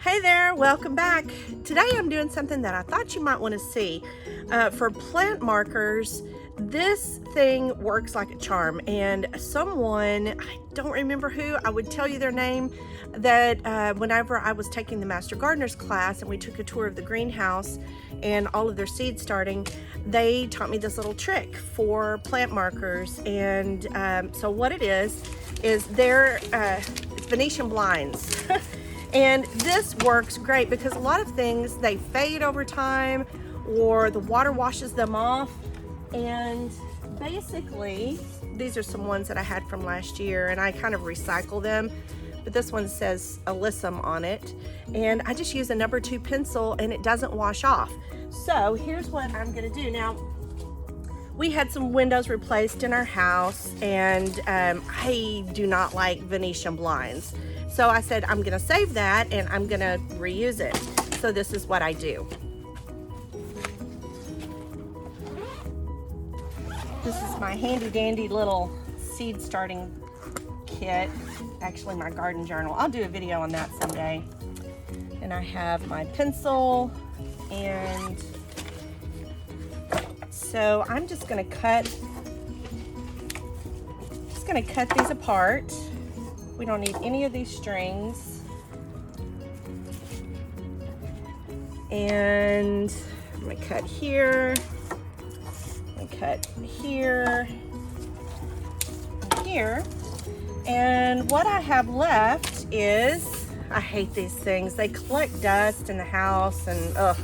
Hey there, welcome back. Today I'm doing something that I thought you might want to see. For plant markers, this thing works like a charm, and someone, I don't remember who, I would tell you their name, that whenever I was taking the Master Gardener's class and we took a tour of the greenhouse and all of their seed starting, they taught me this little trick for plant markers. And so what it is they're it's Venetian blinds. And this works great because a lot of things, they fade over time or the water washes them off. And basically, these are some ones that I had from last year and I kind of recycle them. But this one says Alyssum on it. And I just use a number 2 pencil and it doesn't wash off. So here's what I'm gonna do. Now, we had some windows replaced in our house and I do not like Venetian blinds. So I said, I'm gonna save that and I'm gonna reuse it. So this is what I do. This is my handy dandy little seed starting kit. Actually my garden journal. I'll do a video on that someday. And I have my pencil, and so I'm just gonna cut these apart. We don't need any of these strings. And I'm gonna cut here, I'm gonna cut here, and here. And what I have left is, I hate these things. They collect dust in the house and ugh,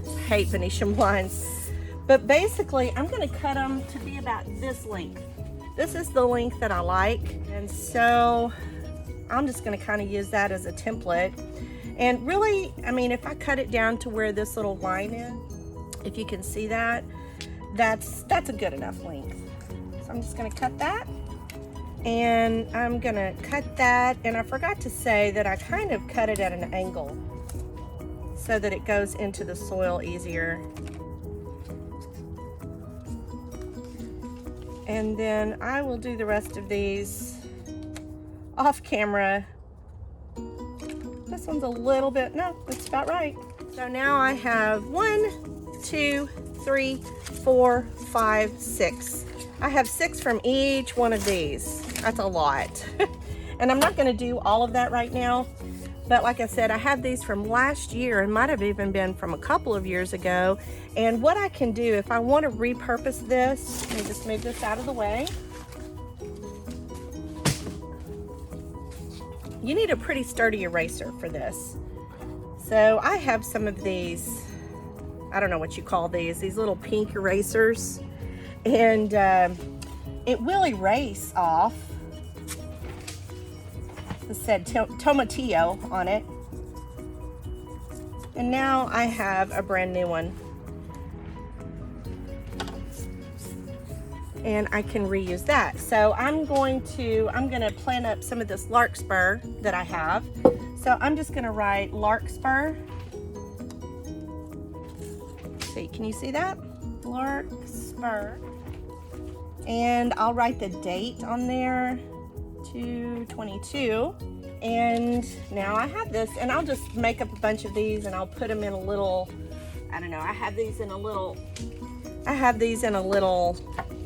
I hate Venetian blinds. But basically, I'm gonna cut them to be about this length. This is the length that I like, and so I'm just gonna kind of use that as a template. And really, I mean, if I cut it down to where this little line is, if you can see that, that's a good enough length. So I'm just gonna cut that, and I'm gonna cut that, and I forgot to say that I kind of cut it at an angle so that it goes into the soil easier. And then I will do the rest of these off camera. This one's a little bit, no, that's about right. So now I have 1, 2, 3, 4, 5, 6. I have 6 from each one of these. That's a lot. And I'm not gonna do all of that right now. But like I said, I have these from last year and might have even been from a couple of years ago. And what I can do, if I want to repurpose this, let me just move this out of the way. You need a pretty sturdy eraser for this. So I have some of these, I don't know what you call these little pink erasers. And it will erase off. It said Tomatillo on it. And now I have a brand new one. And I can reuse that. So I'm gonna plant up some of this larkspur that I have. So I'm just gonna write larkspur. See, can you see that? Larkspur. And I'll write the date on there. 2/22, and now I have this, and I'll just make up a bunch of these and I'll put them in a little, I don't know, I have these in a little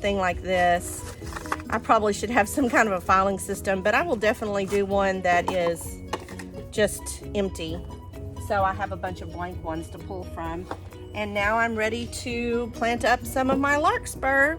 thing like this. I probably should have some kind of a filing system, but I will definitely do one that is just empty. So I have a bunch of blank ones to pull from. And now I'm ready to plant up some of my larkspur.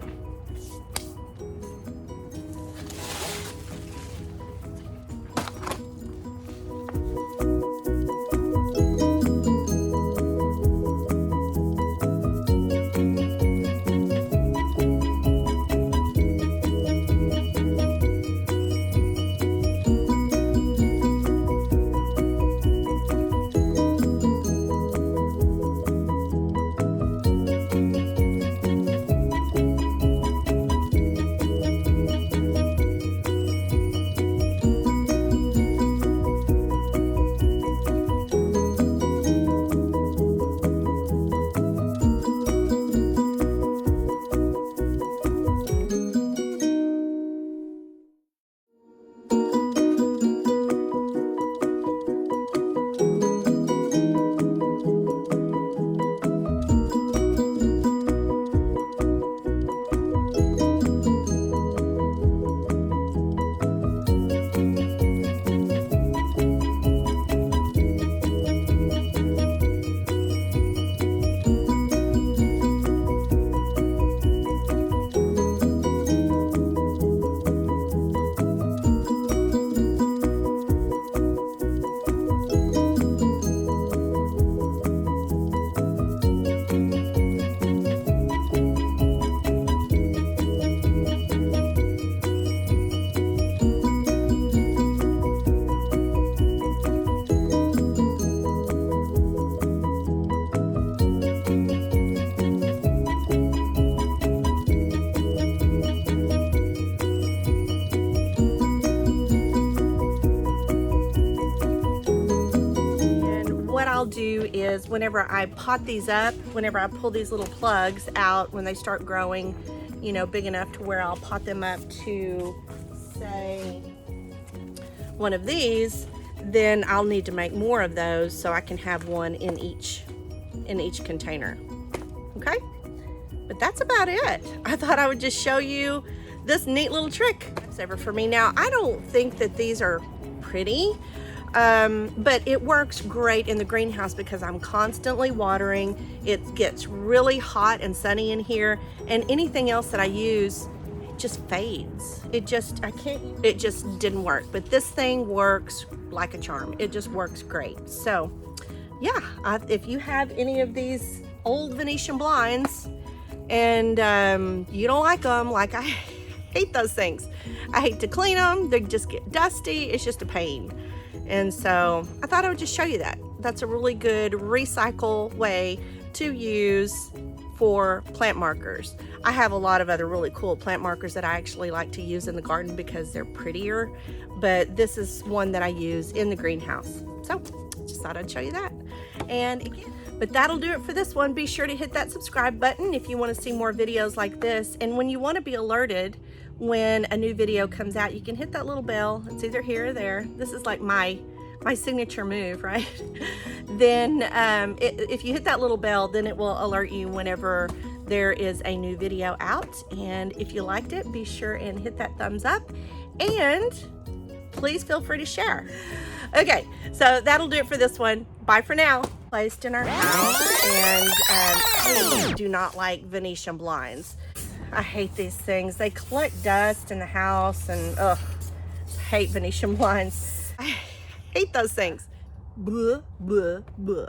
what I'll do is whenever I pot these up, whenever I pull these little plugs out, when they start growing, you know, big enough to where I'll pot them up to, say, one of these, then I'll need to make more of those so I can have one in each container. Okay? But that's about it. I thought I would just show you this neat little trick. Saver for me. Now, I don't think that these are pretty, but it works great in the greenhouse because I'm constantly watering. It gets really hot and sunny in here, and anything else that I use, it just fades. It just didn't work. But this thing works like a charm. It just works great. So yeah, if you have any of these old Venetian blinds and you don't like them, like I hate those things. I hate to clean them. They just get dusty. It's just a pain. And so I thought I would just show you that. That's a really good recycle way to use for plant markers. I have a lot of other really cool plant markers that I actually like to use in the garden because they're prettier, but this is one that I use in the greenhouse. So just thought I'd show you that. And again, but that'll do it for this one. Be sure to hit that subscribe button if you want to see more videos like this. And when you want to be alerted when a new video comes out, you can hit that little bell. It's either here or there. This is like my signature move, right? Then if you hit that little bell, then it will alert you whenever there is a new video out. And if you liked it, be sure and hit that thumbs up, and please feel free to share. Okay, so that'll do it for this one. Bye for now. Placed in our house, and I do not like Venetian blinds. I hate these things. They collect dust in the house, and ugh, I hate Venetian blinds. I hate those things. Blah, blah, blah.